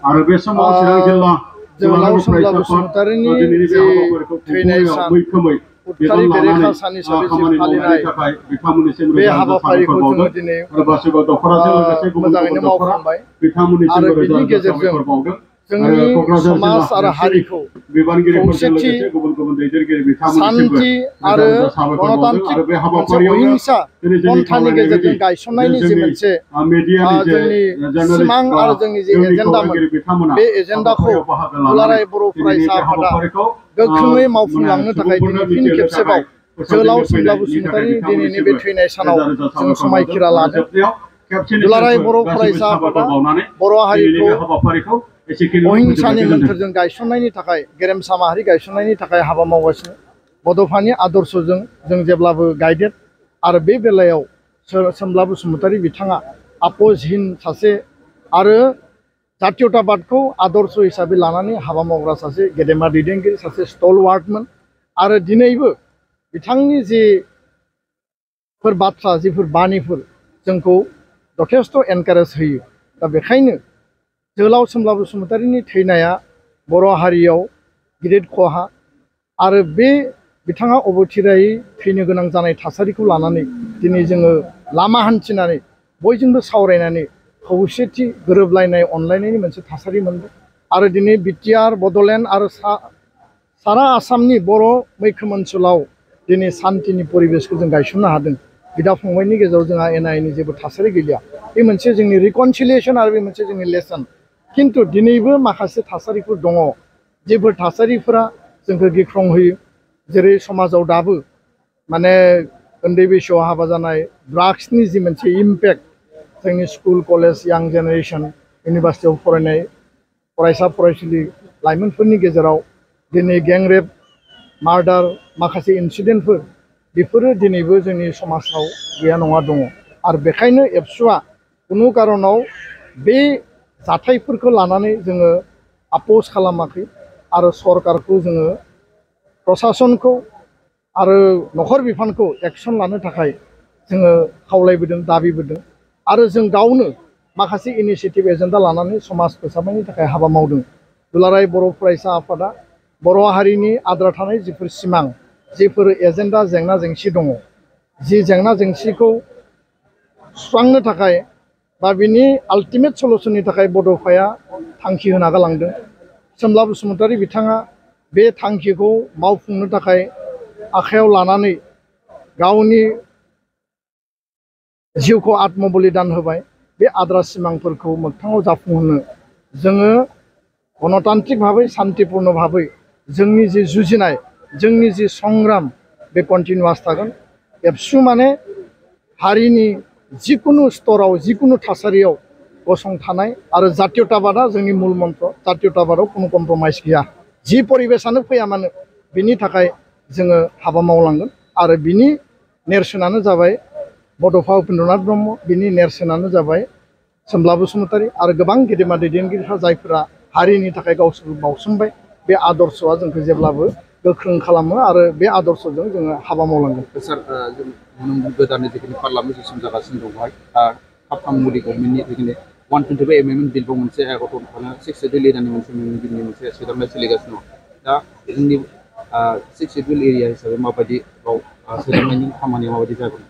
आरो बे समाव चिरां जिल्ला जोहोलाव सोमब्ला बसुमतारीनि जे थैनाय सान उदखारि बेरेखा सान हिसाबै जे फालिनाय बे हाबाफारिखौ जोङो दिनै मोजाङैनो मावफुंबाय आरो बिनि गेजेरजों जोंनि समाज आरो हारिखौ खौसेथि शान्ति आरो गणतान्त्रिक मोनसे अहिंसा पन्थानि गेजेरजों गायसननायनि जि मोनसे जोंनि सिमां आरो जोंनि जि एजेन्डामोन बे एजेन्डाखौ दुलाराय बर' फरायसा आफादा गोख्रोङै मावफुंलांनो थाखाय दिनै फिन खेबसेबाव जोहोलाव सोमब्ला बसुमतारीनि दिनैनि बे थैनाय सानाव जों समायखिरा लादों। दुलाराय बर' फरायसा आफादा बर' हारिखौ अहिंसानि मोन्थोरजों गायसननायनि थाखाय गेरेमसा माहारि गायसननायनि थाखाय हाबा मावगासिनो। बड'फानि आदर्शजों जों जेब्लाबो गाइडेड आरो बे बेलायाव सोमब्ला बसुमतारी बिथाङा आपोसहीन सासे आरो जातीयताबादखौ आदर्श हिसाबै लानानै हाबा मावग्रा सासे गेदेमा दैदेनगिरि सासे स्टलवार्टमोन आरो दिनैबो बिथांनि जिफोर बाथ्रा जिफोर बाणीफोर जोंखौ जथेस्थ' एनकारेज होयो। दा बेखायनो जोहोलाव सोमब्ला बसुमतारीनि थैनाया बर' हारियाव गिदिर खहा आरो बे बिथाङा अबथिरायै थैनो गोनां जानाय थासारिखौ लानानै दिनै जोङो लामा हान्थिनानै बयजोंबो सावरायनानै खौसेथि गोरोबलायनाय अनलायनायनि मोनसे थासारि मोनदों आरो दिनै बिटिआर बड'लेण्ड आरो सारा आसामनि बर' मैखोम ओनसोलाव दिनै शान्तिनि परिबेसखौ जों गायसननो हादों। बिदा फंबायनि गेजेराव जोंहा एना एनि जेबो थासारि गैलिया। बे मोनसे जोंनि रिकनसिलिएसन आरो बे मोनसे जोंनि लेसन। खिन्थु दिनैबो माखासे थासारिफोर दङ जेफोर थासारिफोरा जोंखौ गिख्रंहोयो। जेरै समाजाव दाबो माने उन्दै बैसोआव हाबा जानाय ड्राग्सनि जि मोनसे इम्पेक्ट जोंनि स्कुल कलेज यां जेनेरेसन इउनिभार्सिटियाव फरायनाय फरायसा फरायसुलि लाइमोनफोरनि गेजेराव दिनै गेंरेप मार्डार माखासे इन्सिडेन्टफोर बेफोरो दिनैबो जोंनि समाजाव गैया नङा दङ आरो बेखायनो एबसुआ खुनु कारनाव बे जाथायफोरखौ लानानै जोङो आपोज खालामाखै आरो सरकारखौ जोङो प्रसासनखौ आरो नखर बिफानखौ एक्सन लानो थाखाय जोङो खावलायबोदों दाबिबोदों आरो जों गावनो माखासे इनिशिएटिभ एजेन्डा लानानै समाज फोसाबनायनि थाखाय हाबा मावदों। दुलाराय बर' फरायसा आफादा बर' हारिनि आद्रा थानाय जिफोर सिमां जिफोर एजेन्डा जेंना जेंसि दङ जि जेंना जेंसिखौ सुस्रांनो थाखाय बा बिनि आल्टिमेट सलुसननि थाखाय बड'फाया थांखि होना गालांदों। सोमब्ला बसुमतारी बिथाङा बे थांखिखौ मावफुंनो थाखाय आखायाव लानानै गावनि जिउखौ आत्मबलिदान होबाय। बे आद्रा सिमांफोरखौ मोगथाङाव जाफुंहोनो जोङो गणतान्त्रिक भाबै शान्तिपूर्ण भाबै जोंनि जि जुजिनाय जोंनि जि संग्राम बे कन्टिनिउआस थागोन। एबसु माने हारिनि जिकुनु स्तराव जिकुनु थासारियाव गसंथानाय आरो जातीयताबादा जोंनि मुल मन्त्र। जातीयताबादाव कुनु कम्प्रमाइज गैया। जि परिबेसानो फैया मानो बिनि थाखाय जोङो हाबा मावलांगोन आरो बिनि नेरसोनानो जाबाय बड'फा उपेन्द्रनाथ ब्रह्म, बिनि नेरसोनानो जाबाय सोमब्ला बसुमतारी आरो गोबां गेदेमा दैदेनगिरिफ्रा जायफोरा हारिनि थाखाय गावसोरखौ बावसोमबाय। बे आदर्शआ जोंखौ जेब्लाबो गोख्रों खालामो आरो बे आदर्शजों जोङो हाबा मावलांगोन। सार जों गोदानै जिखिनि पार्लामेन्ट सेसन जागासिनो दं बेवहाय खाबथाम मुलि गभर्नमेन्टनि जिखिनि 125 एमेन्डमेन्ट बिलबो मोनसे गथ'फोरनो 6 शेड्युल एरियानि मोनसे एमेन्डमेन्ट बिलनि मोनसे सोदांनाय सोलिगासिनो दं। दा जोंनि 6 शेड्युल एरिया हिसाबै माबायदि सोदांनायनि खामानिया माबायदि जागोन?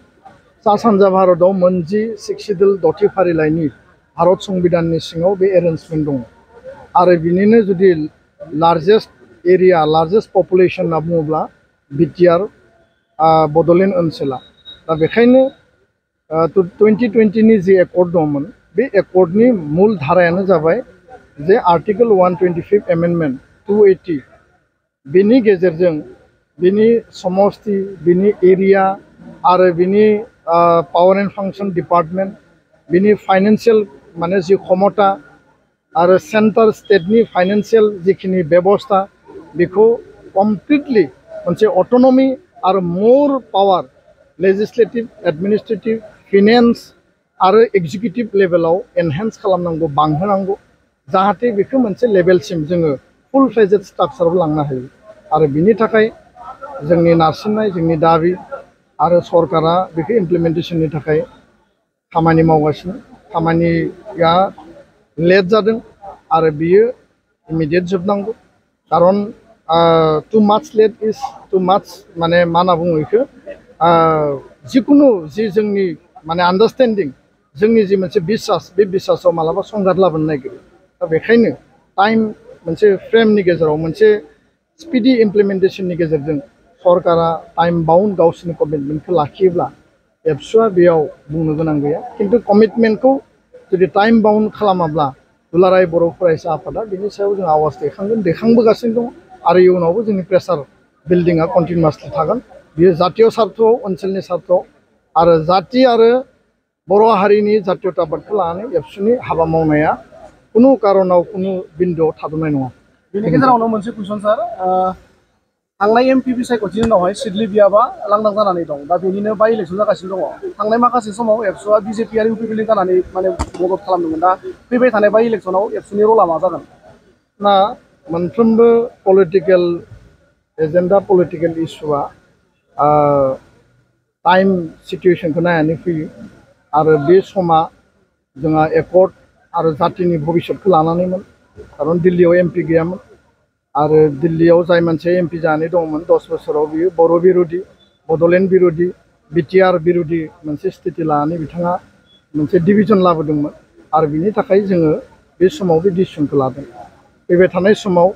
सा सानजा भारतआव मोनजि 6 शेड्युल दथि फारिलाइनि भारत संबिधाननि सिङाव बे एरेन्जमेन्ट दं आरो बिनिनो जुदि लार्जेस्ट एरिया लार्जेस्ट पपुलेसन होनना बुङोब्ला बिटिआर बड'लेण्ड ओनसोला। दा बेखायनो 2020नि जि एकर्ड दंमोन बे एकर्डनि मुल धारायानो जाबाय जे आर्टिकेल 125 एमेन्डमेन्ट 280 बिनि गेजेरजों बिनि समस्ति बिनि एरिया आरो बिनि पावार एन्ड फांसन डिपार्टमेन्ट बिनि फाइनेन्सियेल माने जि क्षमता आरो सेन्ट्रेल स्टेटनि फाइनेन्सियेल जिखिनि बेबस्था बेखौ कमप्लिटलि मोनसे अट'नमि आरो मोर पावार लेजिस्लेटिभ एडमिनिस्ट्रेटिभ फिनेन्स आरो एक्जिकिउटिभ लेभेलाव एनहेन्स खालामनांगौ बांहोनांगौ जाहाथे बेखौ मोनसे लेभेलसिम जोङो फुल फ्लेजेड स्ट्राक्चाराव लांनो हायो आरो बिनि थाखाय जोंनि नारसिननाय जोंनि दाबि आरो सरकारा बेखौ इमप्लिमेन्टेसननि थाखाय खामानि मावगासिनो। खामानिया लेट जादों आरो बियो इमिडियेट जोबनांगौ खारन टु माच लेट इज टु माच माने मा होनना बुङो बेखौ जिकुनु जि जोंनि माने आन्डारस्टेन्डिं जोंनि जि मोनसे बिसास बे बिसासाव मालाबा संघात लाबोनो नागिरो दा बेखायनो टाइम मोनसे फ्रेमनि गेजेराव मोनसे स्पिडि इमप्लिमेन्टेसननि गेजेरजों सरकारा टाइम बाउन्ड गावसोरनि कमिटमेन्टखौ लाखियोब्ला एबसुआ बेयाव बुंनो गोनां गैया खिन्थु कमिटमेन्टखौ जुदि टाइम बाउन्ड खालामाब्ला दुलाराय बर' फरायसा आफादा बिनि सायाव जों आवाज दैखांबोगासिनो दं आरो इयुनावबो जोंनि प्रेसार बिल्डिंआ कन्टिनिउसलि थागोन बियो जातीय स्वार्थआव ओनसोलनि स्वार्थआव आरो जाति आरो बर' हारिनि जातीयताबादखौ लानानै एबसुनि हाबा मावनाया कुनु कारनाव कुनु बिन्दुआव थाद'नाय नङा। बेनि गेजेरावनो मोनसे कुइसन सार थांनाय एमपिपि सायख'थिनि उनावहाय सिडली बियाबा लांदां जानानै दं दा बेनिनो बाय इलेक्सन जागासिनो दङ थांनाय माखासे समाव एबसुआ बिजेपि आरो इउपि बिलिं जानानै माने मदद खालामदोंमोन दा फैबाय थानाय बाय इलेक्सनाव एबसुनि रला मा जागोन ना मोनफ्रोमबो पलिटिकेल एजेन्डा पलिटिकेल इस्युआ टाइम सिटुएशनखौ नायनानै फैयो आरो बे समा जोंहा एकर्ड आरो जातिनि भबिष्यतखौ लानानैमोन खारन दिल्लीयाव एमपि गैयामोन आरो दिल्लीयाव जाय मानसिया एमपि जानानै दंमोन 10 बोसोराव बियो बर' बिर'धि बड'लेण्ड बिर'धि बिटिआर बिर'धि मोनसे स्थिति लानानै बिथाङा मोनसे डिभिजन लाबोदोंमोन आरो बिनि थाखाय जोङो बे समाव बे डिसिसनखौ लादों फैबाय थानाय समाव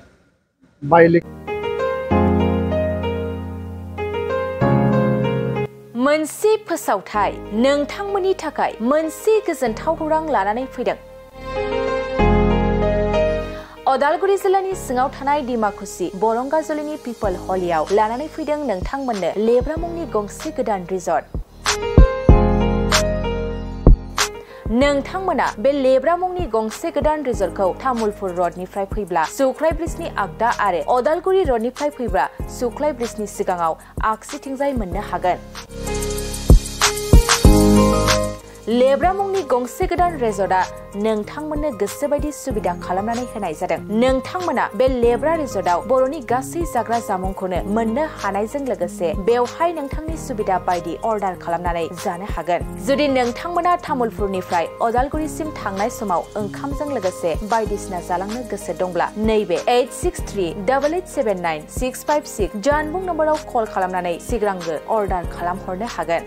मोनसे फोसावथाय नोंथांमोननि थाखाय मोनसे गोजोनथाव खौरां लानानै फैदों अदालगुरि जिल्लानि सिङाव थानाय डिमाकुसि बरंगाजुलिनि पिपल हलियाव लानानै फैदों नोंथांमोननो लेब्रा मुंनि गंसे गोदान रिजर्ट नोंथांमोना बे लेब्रा मुंनि गंसे गोदान रिजर्टखौ तामुलपुर रडनिफ्राय फैब्ला सुख्लाय ब्रिजनि आगदा आरो अदालगुरि रडनिफ्राय फैब्ला सुख्लाय ब्रिजनि सिगाङाव आगसिथिंजाय मोननो हागोन लेब्रा मुंनि गंसे गोदान रिजर्टआ नोंथांमोननो गोसोबायदि सुबिदा खालामनानै होनाय जादों नोंथांमोना बे लेब्रा रिजर्टआव बर'नि गासै जाग्रा जामुंखौनो मोननो हानायजों लोगोसे बेवहाय नोंथांनि सुबिदा बायदि अर्डार खालामनानै जानो हागोन जुदि नोंथांमोना तामुलपुरनिफ्राय अदालगुरिसिम थांनाय समाव ओंखामजों लोगोसे बायदिसिना जालांनो गोसो दंब्ला नैबे 8638879656 जानबुं नम्बराव कल खालामनानै सिगांग्रो अर्डार खालामहरनो हागोन